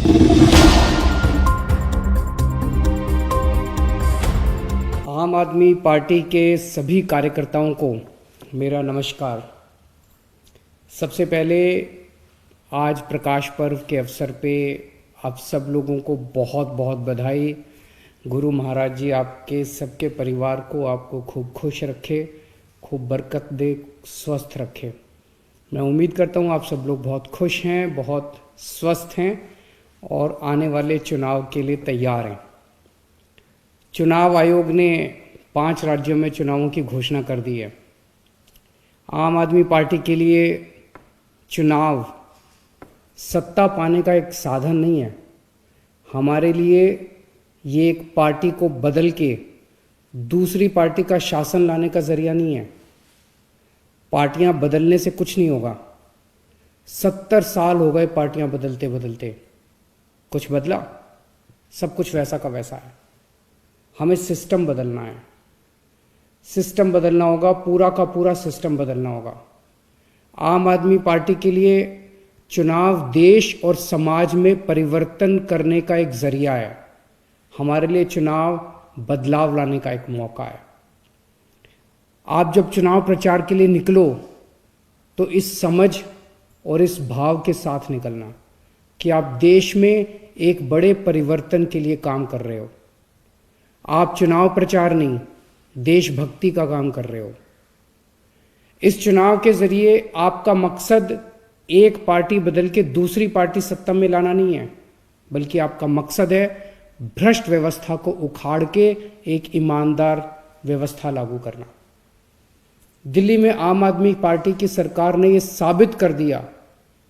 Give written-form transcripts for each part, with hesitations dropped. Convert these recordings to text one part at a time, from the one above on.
आम आदमी पार्टी के सभी कार्यकर्ताओं को मेरा नमस्कार। सबसे पहले आज प्रकाश पर्व के अवसर पे आप सब लोगों को बहुत बहुत बधाई। गुरु महाराज जी आपके सबके परिवार को आपको खूब खुश रखे, खूब बरकत दे, स्वस्थ रखे। मैं उम्मीद करता हूँ आप सब लोग बहुत खुश हैं, बहुत स्वस्थ हैं और आने वाले चुनाव के लिए तैयार हैं। चुनाव आयोग ने 5 राज्यों में चुनावों की घोषणा कर दी है। आम आदमी पार्टी के लिए चुनाव सत्ता पाने का एक साधन नहीं है। हमारे लिए ये एक पार्टी को बदल के दूसरी पार्टी का शासन लाने का जरिया नहीं है। पार्टियां बदलने से कुछ नहीं होगा। 70 साल हो गए पार्टियां बदलते बदलते, कुछ बदला? सब कुछ वैसा का वैसा है। हमें सिस्टम बदलना है, सिस्टम बदलना होगा, पूरा का पूरा सिस्टम बदलना होगा। आम आदमी पार्टी के लिए चुनाव देश और समाज में परिवर्तन करने का एक जरिया है। हमारे लिए चुनाव बदलाव लाने का एक मौका है। आप जब चुनाव प्रचार के लिए निकलो तो इस समझ और इस भाव के साथ निकलना कि आप देश में एक बड़े परिवर्तन के लिए काम कर रहे हो। आप चुनाव प्रचार नहीं, देशभक्ति का काम कर रहे हो। इस चुनाव के जरिए आपका मकसद एक पार्टी बदल के दूसरी पार्टी सत्ता में लाना नहीं है, बल्कि आपका मकसद है भ्रष्ट व्यवस्था को उखाड़ के एक ईमानदार व्यवस्था लागू करना। दिल्ली में आम आदमी पार्टी की सरकार ने यह साबित कर दिया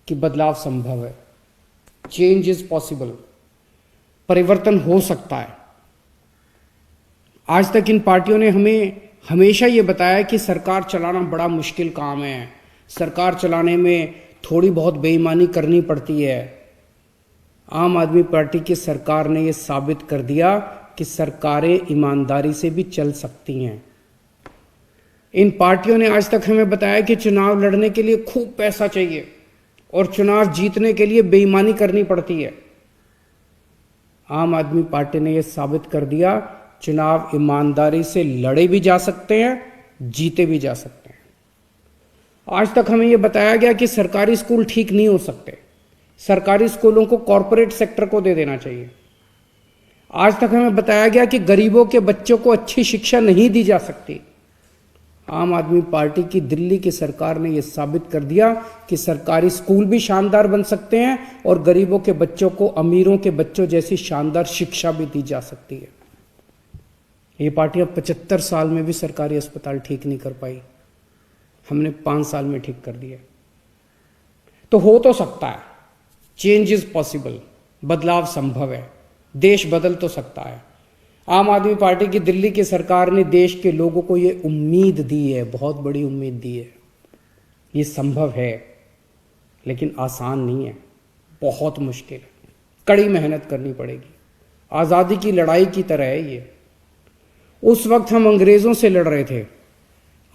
कि बदलाव संभव है। Change is possible. परिवर्तन हो सकता है। आज तक इन पार्टियों ने हमें हमेशा ये बताया कि सरकार चलाना बड़ा मुश्किल काम है, सरकार चलाने में थोड़ी बहुत बेईमानी करनी पड़ती है। आम आदमी पार्टी की सरकार ने ये साबित कर दिया कि सरकारें ईमानदारी से भी चल सकती हैं। इन पार्टियों ने आज तक हमें बताया कि चुनाव लड़ने के लिए खूब पैसा चाहिए और चुनाव जीतने के लिए बेईमानी करनी पड़ती है। आम आदमी पार्टी ने यह साबित कर दिया चुनाव ईमानदारी से लड़े भी जा सकते हैं, जीते भी जा सकते हैं। आज तक हमें यह बताया गया कि सरकारी स्कूल ठीक नहीं हो सकते, सरकारी स्कूलों को कॉरपोरेट सेक्टर को दे देना चाहिए। आज तक हमें बताया गया कि गरीबों के बच्चों को अच्छी शिक्षा नहीं दी जा सकती। आम आदमी पार्टी की दिल्ली की सरकार ने यह साबित कर दिया कि सरकारी स्कूल भी शानदार बन सकते हैं और गरीबों के बच्चों को अमीरों के बच्चों जैसी शानदार शिक्षा भी दी जा सकती है। ये पार्टियां 75 साल में भी सरकारी अस्पताल ठीक नहीं कर पाई, हमने 5 साल में ठीक कर दिया। तो हो तो सकता है, चेंज इज पॉसिबल। बदलाव संभव है, देश बदल तो सकता है। आम आदमी पार्टी की दिल्ली की सरकार ने देश के लोगों को ये उम्मीद दी है, बहुत बड़ी उम्मीद दी है। ये संभव है, लेकिन आसान नहीं है, बहुत मुश्किल है, कड़ी मेहनत करनी पड़ेगी। आज़ादी की लड़ाई की तरह है ये। उस वक्त हम अंग्रेजों से लड़ रहे थे,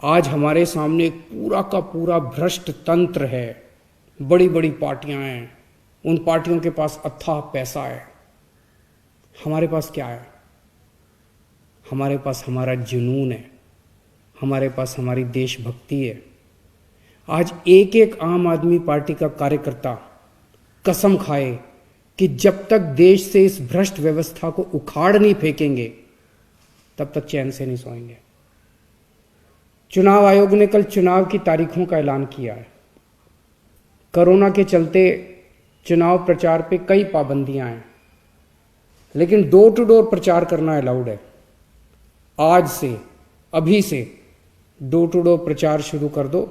आज हमारे सामने एक पूरा का पूरा भ्रष्ट तंत्र है। बड़ी बड़ी पार्टियां हैं, उन पार्टियों के पास अथाह पैसा है। हमारे पास क्या है? हमारे पास हमारा जुनून है, हमारे पास हमारी देशभक्ति है। आज एक एक आम आदमी पार्टी का कार्यकर्ता कसम खाए कि जब तक देश से इस भ्रष्ट व्यवस्था को उखाड़ नहीं फेंकेंगे तब तक चैन से नहीं सोएंगे। चुनाव आयोग ने कल चुनाव की तारीखों का ऐलान किया है। कोरोना के चलते चुनाव प्रचार पे कई पाबंदियां हैं, लेकिन डोर टू डोर प्रचार करना अलाउड है। आज से, अभी से डोर टू डोर प्रचार शुरू कर दो।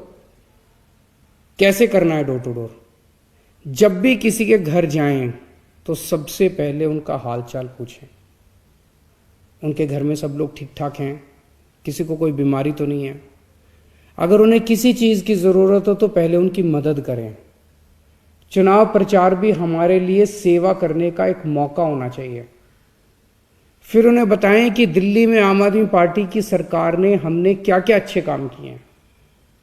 कैसे करना है डोर टू डोर? जब भी किसी के घर जाएं तो सबसे पहले उनका हालचाल पूछें। उनके घर में सब लोग ठीक ठाक हैं, किसी को कोई बीमारी तो नहीं है। अगर उन्हें किसी चीज़ की ज़रूरत हो तो पहले उनकी मदद करें। चुनाव प्रचार भी हमारे लिए सेवा करने का एक मौका होना चाहिए। फिर उन्हें बताएं कि दिल्ली में आम आदमी पार्टी की सरकार ने हमने क्या क्या अच्छे काम किए हैं।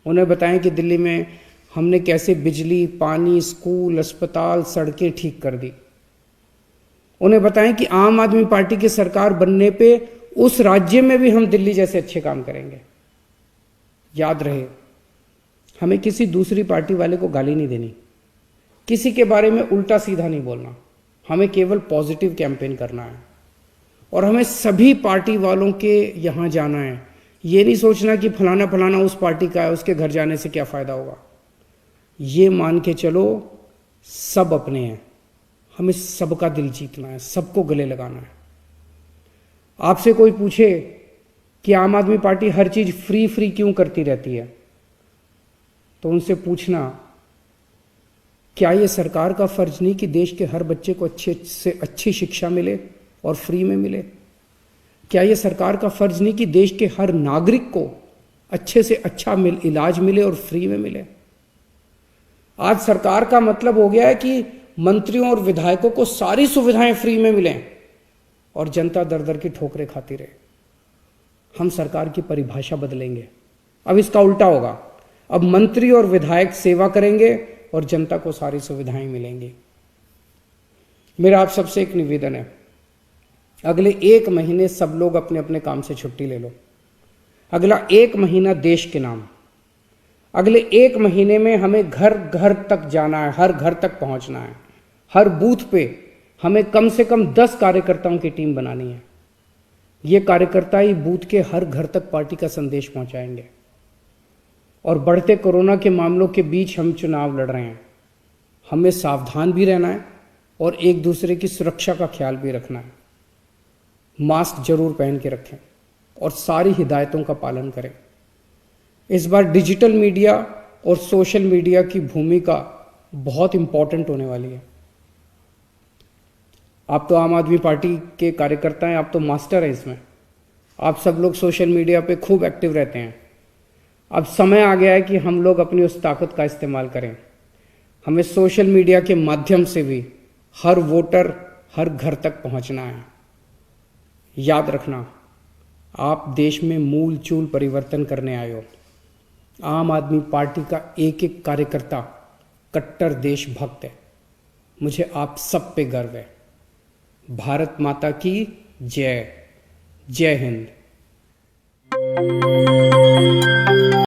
उन्हें बताएं कि दिल्ली में हमने कैसे बिजली, पानी, स्कूल, अस्पताल, सड़कें ठीक कर दी। उन्हें बताएं कि आम आदमी पार्टी की सरकार बनने पे उस राज्य में भी हम दिल्ली जैसे अच्छे काम करेंगे। याद रहे, हमें किसी दूसरी पार्टी वाले को गाली नहीं देनी, किसी के बारे में उल्टा सीधा नहीं बोलना, हमें केवल पॉजिटिव कैंपेन करना है। और हमें सभी पार्टी वालों के यहाँ जाना है, ये नहीं सोचना कि फलाना फलाना उस पार्टी का है, उसके घर जाने से क्या फ़ायदा होगा। ये मान के चलो सब अपने हैं, हमें सबका दिल जीतना है, सबको गले लगाना है। आपसे कोई पूछे कि आम आदमी पार्टी हर चीज़ फ्री फ्री क्यों करती रहती है, तो उनसे पूछना, क्या ये सरकार का फर्ज नहीं कि देश के हर बच्चे को अच्छे से अच्छी शिक्षा मिले और फ्री में मिले? क्या ये सरकार का फर्ज नहीं कि देश के हर नागरिक को अच्छे से अच्छा इलाज मिले और फ्री में मिले? आज सरकार का मतलब हो गया है कि मंत्रियों और विधायकों को सारी सुविधाएं फ्री में मिलें और जनता दर दर की ठोकरें खाती रहे। हम सरकार की परिभाषा बदलेंगे, अब इसका उल्टा होगा। अब मंत्री और विधायक सेवा करेंगे और जनता को सारी सुविधाएं मिलेंगी। मेरा आप सबसे एक निवेदन है, अगले 1 महीने सब लोग अपने अपने काम से छुट्टी ले लो। अगला 1 महीना देश के नाम, अगले 1 महीने में हमें घर घर तक जाना है, हर घर तक पहुंचना है। हर बूथ पे हमें कम से कम 10 कार्यकर्ताओं की टीम बनानी है। ये कार्यकर्ता ही बूथ के हर घर तक पार्टी का संदेश पहुंचाएंगे। और बढ़ते कोरोना के मामलों के बीच हम चुनाव लड़ रहे हैं, हमें सावधान भी रहना है और एक दूसरे की सुरक्षा का ख्याल भी रखना है। मास्क जरूर पहन के रखें और सारी हिदायतों का पालन करें। इस बार डिजिटल मीडिया और सोशल मीडिया की भूमिका बहुत इंपॉर्टेंट होने वाली है। आप तो आम आदमी पार्टी के कार्यकर्ता हैं, आप तो मास्टर हैं इसमें। आप सब लोग सोशल मीडिया पे खूब एक्टिव रहते हैं। अब समय आ गया है कि हम लोग अपनी उस ताकत का इस्तेमाल करें। हमें सोशल मीडिया के माध्यम से भी हर वोटर, हर घर तक पहुंचना है। याद रखना, आप देश में मूल चूल परिवर्तन करने आए हो। आम आदमी पार्टी का एक एक कार्यकर्ता कट्टर देशभक्त है। मुझे आप सब पे गर्व है। भारत माता की जय। जय हिंद।